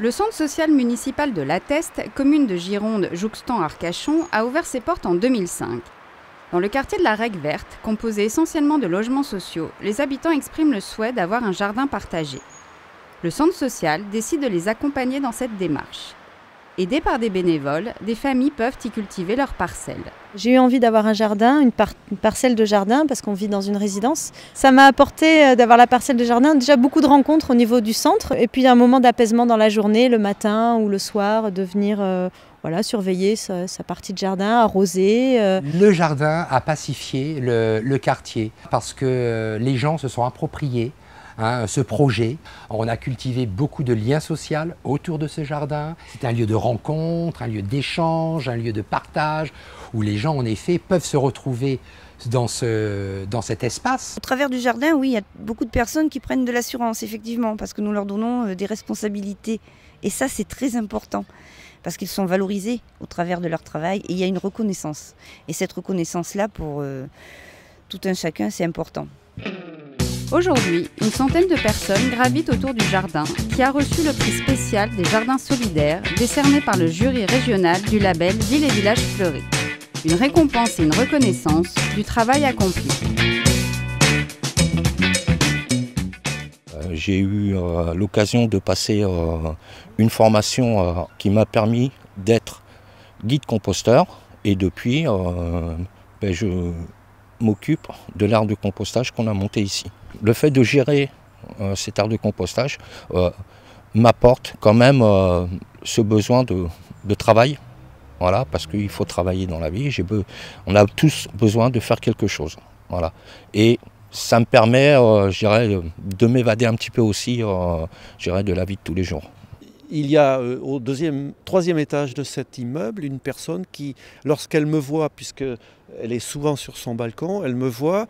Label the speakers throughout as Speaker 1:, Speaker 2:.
Speaker 1: Le centre social municipal de La Teste, commune de Gironde jouxtant Arcachon, a ouvert ses portes en 2005. Dans le quartier de la Règue Verte, composé essentiellement de logements sociaux, les habitants expriment le souhait d'avoir un jardin partagé. Le centre social décide de les accompagner dans cette démarche. Aidés par des bénévoles, des familles peuvent y cultiver leurs parcelles.
Speaker 2: J'ai eu envie d'avoir un jardin, une parcelle de jardin, parce qu'on vit dans une résidence. Ça m'a apporté d'avoir la parcelle de jardin, déjà beaucoup de rencontres au niveau du centre, et puis un moment d'apaisement dans la journée, le matin ou le soir, de venir surveiller sa partie de jardin, arroser.
Speaker 3: Le jardin a pacifié le quartier, parce que les gens se sont appropriés ce projet. On a cultivé beaucoup de liens sociaux autour de ce jardin. C'est un lieu de rencontre, un lieu d'échange, un lieu de partage, où les gens en effet peuvent se retrouver dans cet espace.
Speaker 4: Au travers du jardin, oui, il y a beaucoup de personnes qui prennent de l'assurance, effectivement, parce que nous leur donnons des responsabilités. Et ça, c'est très important, parce qu'ils sont valorisés au travers de leur travail et il y a une reconnaissance. Et cette reconnaissance-là, pour tout un chacun, c'est important.
Speaker 1: Aujourd'hui, une centaine de personnes gravitent autour du jardin qui a reçu le prix spécial des jardins solidaires décerné par le jury régional du label Ville et Village Fleuris. Une récompense et une reconnaissance du travail accompli.
Speaker 5: J'ai eu l'occasion de passer une formation qui m'a permis d'être guide composteur et depuis je m'occupe de l'aire de compostage qu'on a monté ici. Le fait de gérer cette aire de compostage m'apporte quand même ce besoin de travail, voilà, parce qu'il faut travailler dans la vie. On a tous besoin de faire quelque chose, voilà. Et ça me permet, de m'évader un petit peu aussi, de la vie de tous les jours.
Speaker 6: Il y a au troisième étage de cet immeuble une personne qui, lorsqu'elle me voit, puisqu'elle est souvent sur son balcon, elle me voit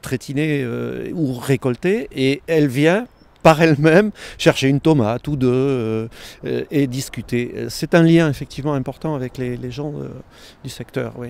Speaker 6: traitiner ou récolter et elle vient par elle-même chercher une tomate ou deux et discuter. C'est un lien effectivement important avec les gens du secteur, oui.